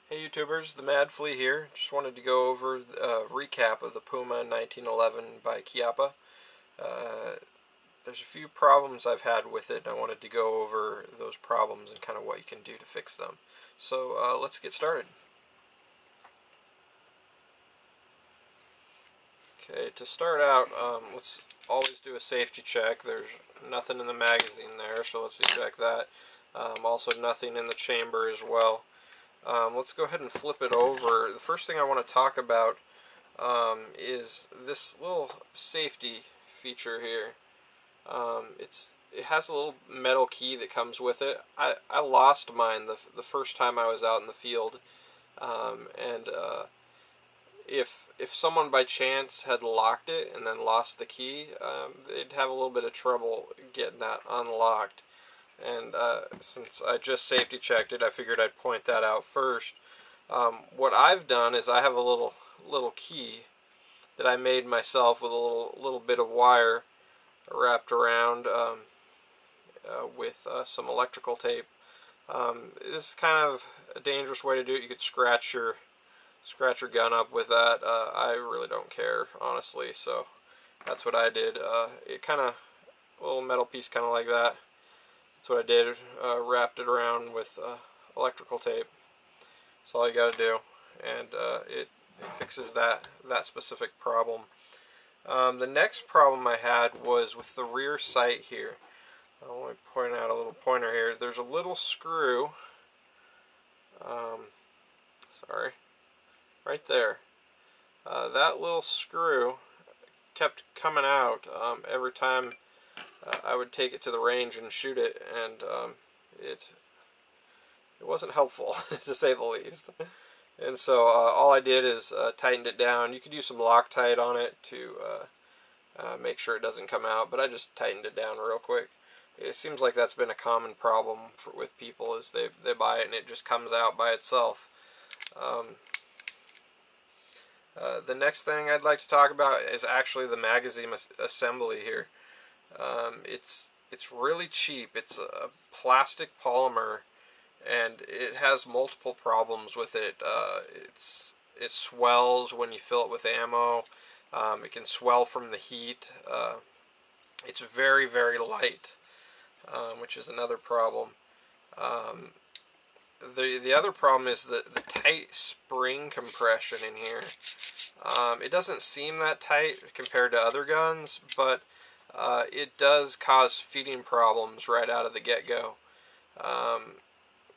Hey YouTubers, the Mad Flea here. Just wanted to go over a recap of the Puma 1911 by Chiappa. There's a few problems I've had with it, and I wanted to go over those problems and kind of what you can do to fix them. So let's get started. Okay, to start out, let's always do a safety check. There's nothing in the magazine there, so let's eject that. Also nothing in the chamber as well. Let's go ahead and flip it over. The first thing I want to talk about is this little safety feature here. It has a little metal key that comes with it. I lost mine the first time I was out in the field, and if someone by chance had locked it and then lost the key, they'd have a little bit of trouble getting that unlocked. And since I just safety checked it, I figured I'd point that out first. What I've done is I have a little key that I made myself with a little bit of wire wrapped around with some electrical tape. This is kind of a dangerous way to do it. You could scratch your gun up with that. I really don't care, honestly, so that's what I did. It kind of, a little metal piece kind of like that. That's what I did, wrapped it around with electrical tape. That's all you got to do, and it fixes that specific problem. The next problem I had was with the rear sight here. Let me point out a little pointer here. There's a little screw, sorry, right there. That little screw kept coming out every time I would take it to the range and shoot it, and it wasn't helpful to say the least. And so all I did is tightened it down. You could use some Loctite on it to make sure it doesn't come out, but I just tightened it down real quick. It seems like that's been a common problem with people, is they buy it and it just comes out by itself. The next thing I'd like to talk about is actually the magazine assembly here. It's really cheap. It's a plastic polymer, and it has multiple problems with it. It swells when you fill it with ammo. It can swell from the heat. It's very, very light, which is another problem. The other problem is the tight spring compression in here. It doesn't seem that tight compared to other guns, but it does cause feeding problems right out of the get-go.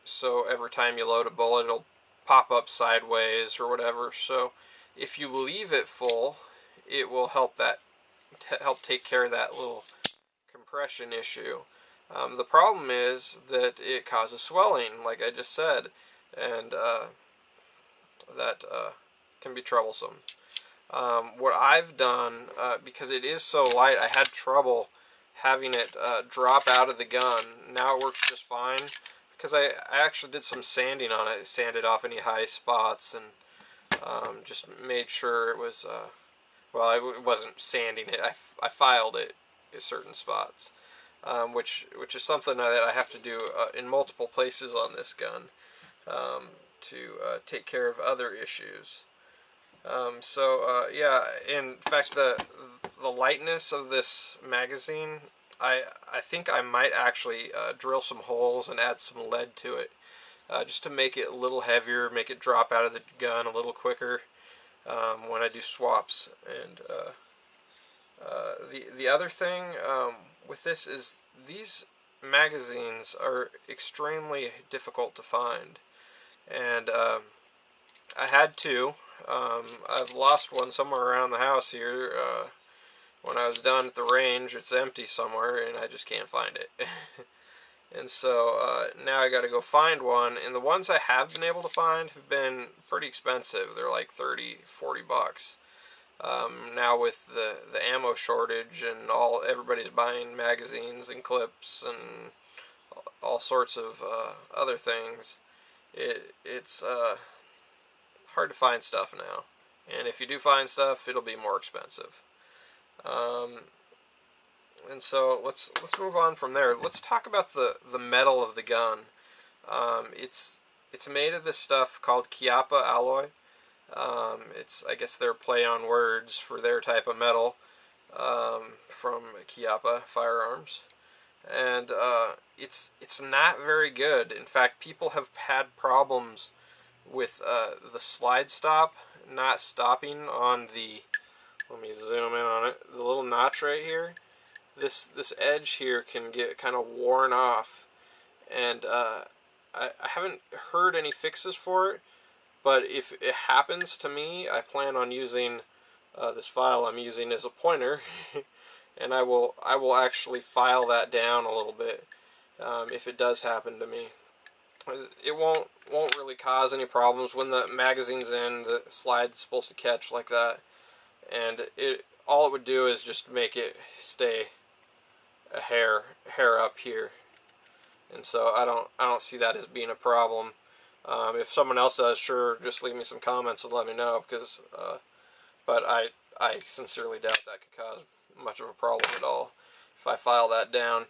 So every time you load a bullet, it'll pop up sideways or whatever. So if you leave it full, it will help take care of that little compression issue. The problem is that it causes swelling, like I just said, and that can be troublesome. What I've done, because it is so light, I had trouble having it drop out of the gun. Now it works just fine, because I actually did some sanding on it. Sanded off any high spots and just made sure it was, well, I wasn't sanding it, I filed it in certain spots, which is something that I have to do in multiple places on this gun to take care of other issues. Yeah, in fact, the lightness of this magazine, I think I might actually drill some holes and add some lead to it, just to make it a little heavier, make it drop out of the gun a little quicker when I do swaps. And the other thing with this is these magazines are extremely difficult to find, and I had two. I've lost one somewhere around the house here. When I was done at the range, it's empty somewhere, and I just can't find it. And so now I got to go find one, and the ones I have been able to find have been pretty expensive. They're like 30-40 bucks. Now with the ammo shortage and everybody's buying magazines and clips and all sorts of other things, it's hard to find stuff now, and if you do find stuff, it'll be more expensive. And so let's move on from there. Let's talk about the metal of the gun. It's it's made of this stuff called Chiappa alloy. It's, I guess, their play on words for their type of metal, from Chiappa firearms, and it's not very good. In fact, people have had problems with the slide stop not stopping on the. Let me zoom in on it. The little notch right here. This edge here can get kind of worn off, and I haven't heard any fixes for it. But if it happens to me, I plan on using this file I'm using as a pointer, and I will actually file that down a little bit if it does happen to me. It won't really cause any problems when the magazine's in. The slide's supposed to catch like that, and all it would do is just make it stay a hair up here, and so I don't see that as being a problem. If someone else does, sure, just leave me some comments and let me know, because but I sincerely doubt that could cause much of a problem at all if I file that down.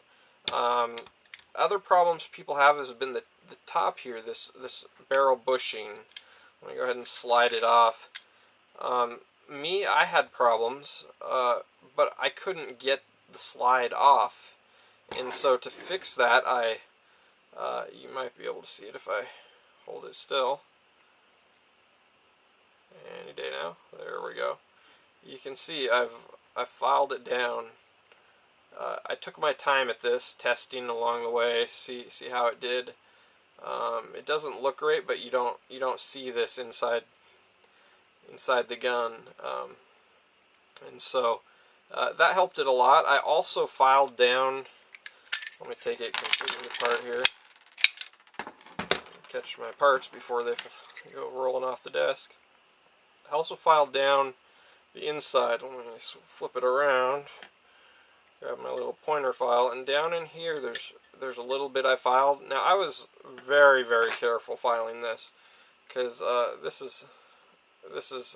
Other problems people have has been the top here, this barrel bushing. Let me go ahead and slide it off. I had problems, but I couldn't get the slide off, and so to fix that, you might be able to see it if I hold it still. Any day now. There we go. You can see I've filed it down. I took my time at this, testing along the way, see how it did. It doesn't look great, but you don't see this inside the gun, and so that helped it a lot. I also filed down. Let me take it completely apart here. Catch my parts before they go rolling off the desk. I also filed down the inside. Let me flip it around. Grab my little pointer file, and down in here there's a little bit I filed. Now I was very careful filing this, because this is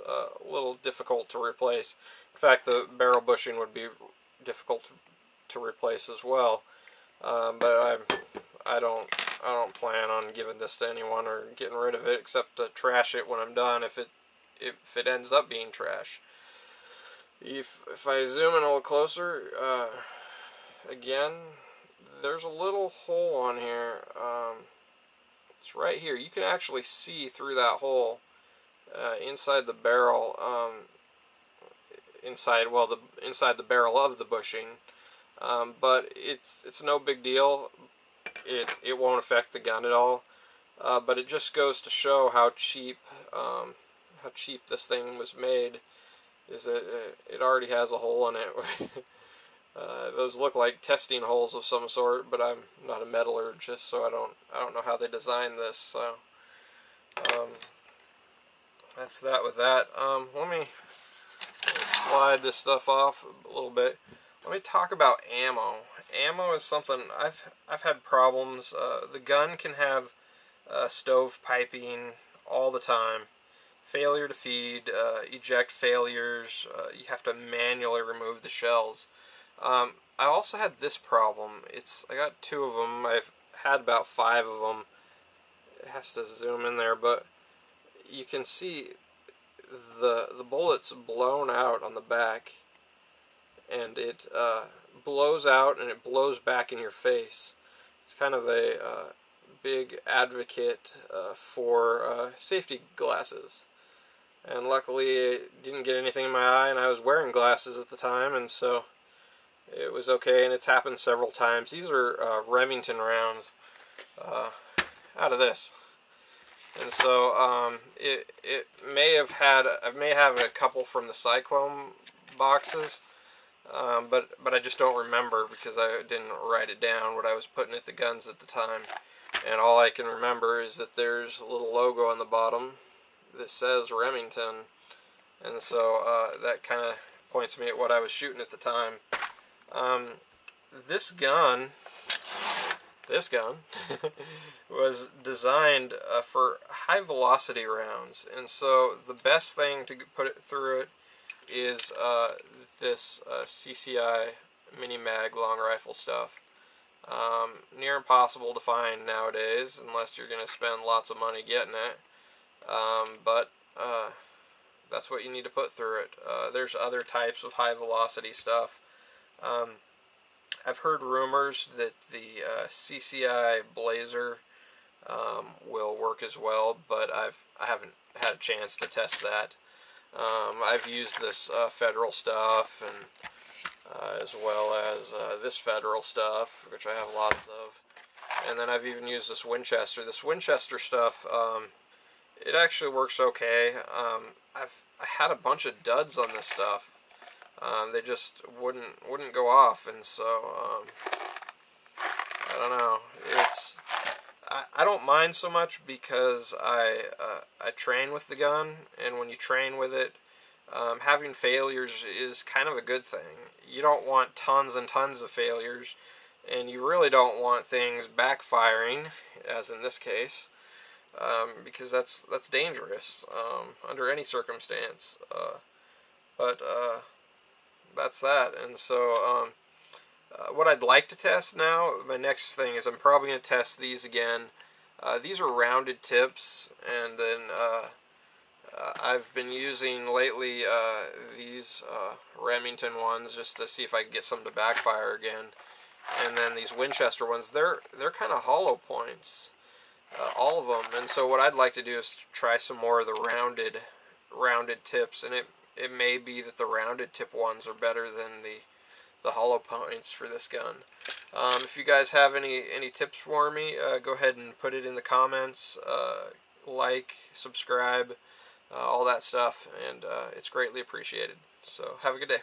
a little difficult to replace. In fact, the barrel bushing would be difficult to replace as well. But I don't plan on giving this to anyone or getting rid of it, except to trash it when I'm done if it ends up being trash. If I zoom in a little closer, again, there's a little hole on here. It's right here. You can actually see through that hole inside the barrel. Inside the barrel of the bushing. But it's no big deal. It won't affect the gun at all. But it just goes to show how cheap this thing was made. Is that it already has a hole in it. Those look like testing holes of some sort, but I'm not a metallurgist, so I don't know how they designed this. So that's that with that. Let me slide this stuff off a little bit. Let me talk about ammo. Ammo is something I've had problems. The gun can have stove piping all the time, failure to feed, eject failures. You have to manually remove the shells. I also had this problem. I got 2 of them. I've had about 5 of them. It has to zoom in there, but you can see the bullet's blown out on the back, and it blows out and it blows back in your face. It's kind of a big advocate for safety glasses, and luckily I didn't get anything in my eye, and I was wearing glasses at the time, and so it was okay. And it's happened several times. These are Remington rounds out of this. And so it may have had, I may have a couple from the Cyclone boxes, but I just don't remember because I didn't write it down what I was putting at the guns at the time. And all I can remember is that there's a little logo on the bottom that says Remington, and so that kind of points me at what I was shooting at the time. This gun was designed for high velocity rounds, and so the best thing to put it through it is this CCI mini mag long rifle stuff. Near impossible to find nowadays unless you're going to spend lots of money getting it. But that's what you need to put through it. There's other types of high velocity stuff. I've heard rumors that the CCI Blazer will work as well, but I haven't had a chance to test that. I've used this Federal stuff, and as well as this Federal stuff, which I have lots of. And then I've even used this Winchester. This Winchester stuff, it actually works okay. I had a bunch of duds on this stuff. They just wouldn't go off, and so I don't know. I don't mind so much because I train with the gun, and when you train with it, having failures is kind of a good thing. You don't want tons and tons of failures, and you really don't want things backfiring, as in this case, because that's dangerous under any circumstance. But that's that. And so what I'd like to test now, my next thing is I'm probably going to test these again. These are rounded tips, and then I've been using lately these Remington ones just to see if I can get some to backfire again. And then these Winchester ones, they're kind of hollow points, all of them. And so what I'd like to do is try some more of the rounded tips, and it may be that the rounded tip ones are better than the hollow points for this gun. If you guys have any tips for me, go ahead and put it in the comments. Like, subscribe, all that stuff, and it's greatly appreciated. So have a good day.